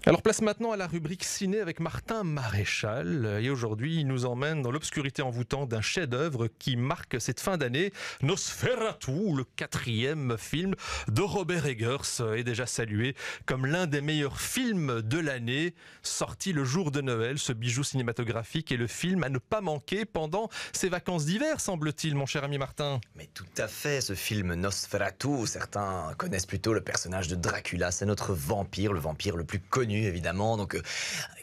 Alors place maintenant à la rubrique ciné avec Martin Maréchal. Et aujourd'hui, il nous emmène dans l'obscurité envoûtante d'un chef-d'œuvre qui marque cette fin d'année, Nosferatu, le 4e film de Robert Eggers, est déjà salué comme l'un des meilleurs films de l'année, sorti le jour de Noël. Ce bijou cinématographique est le film à ne pas manquer pendant ces vacances d'hiver, semble-t-il, mon cher ami Martin. Mais tout à fait, ce film Nosferatu, certains connaissent plutôt le personnage de Dracula, c'est notre vampire, le vampire le plus connu évidemment, donc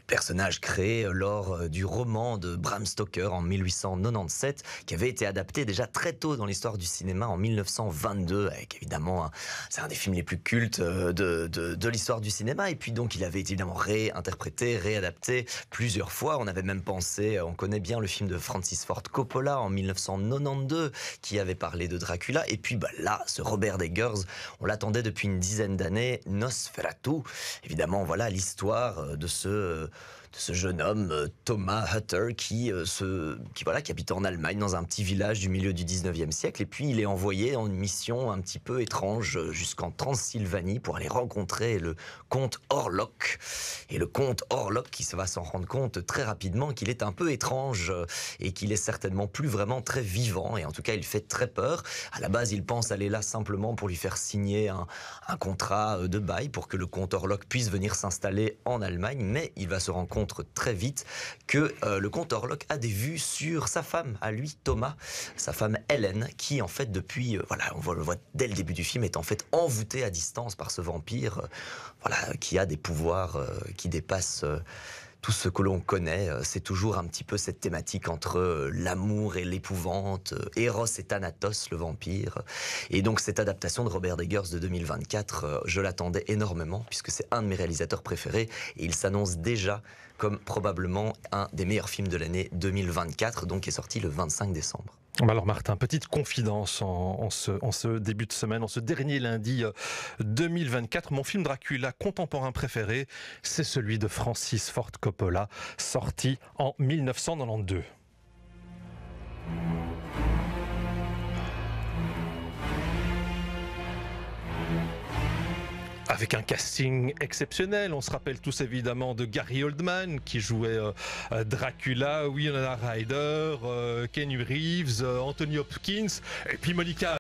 personnage créé lors du roman de Bram Stoker en 1897, qui avait été adapté déjà très tôt dans l'histoire du cinéma en 1922, avec évidemment, c'est un des films les plus cultes de l'histoire du cinéma, et puis donc il avait été évidemment réinterprété, réadapté plusieurs fois. On avait même pensé, on connaît bien le film de Francis Ford Coppola en 1992, qui avait parlé de Dracula, et puis là, ce Robert Eggers, on l'attendait depuis une dizaine d'années, Nosferatu, évidemment, voilà l'histoire de ce jeune homme, Thomas Hutter, qui habite en Allemagne, dans un petit village du milieu du 19e siècle. Et puis, il est envoyé en une mission un petit peu étrange jusqu'en Transylvanie pour aller rencontrer le comte Orlok. Et le comte Orlok, qui va s'en rendre compte très rapidement qu'il est un peu étrange et qu'il est certainement plus vraiment très vivant. Et en tout cas, il fait très peur. À la base, il pense aller là simplement pour lui faire signer un contrat de bail pour que le comte Orlok puisse venir s'installer en Allemagne. Mais il va se rendre compte très vite que le comte Orlok a des vues sur sa femme, à lui, Thomas, sa femme Hélène, qui en fait depuis, on le voit dès le début du film, est en fait envoûtée à distance par ce vampire, qui a des pouvoirs qui dépassent tout ce que l'on connaît. C'est toujours un petit peu cette thématique entre l'amour et l'épouvante, Eros et Thanatos, le vampire. Et donc cette adaptation de Robert Eggers de 2024, je l'attendais énormément, puisque c'est un de mes réalisateurs préférés, et il s'annonce déjà comme probablement un des meilleurs films de l'année 2024, donc qui est sorti le 25 décembre. Alors Martin, petite confidence en ce début de semaine, en ce dernier lundi 2024. Mon film Dracula contemporain préféré, c'est celui de Francis Ford Coppola, sorti en 1992. Avec un casting exceptionnel, on se rappelle tous évidemment de Gary Oldman qui jouait Dracula, Winona Ryder, Keanu Reeves, Anthony Hopkins et puis Monica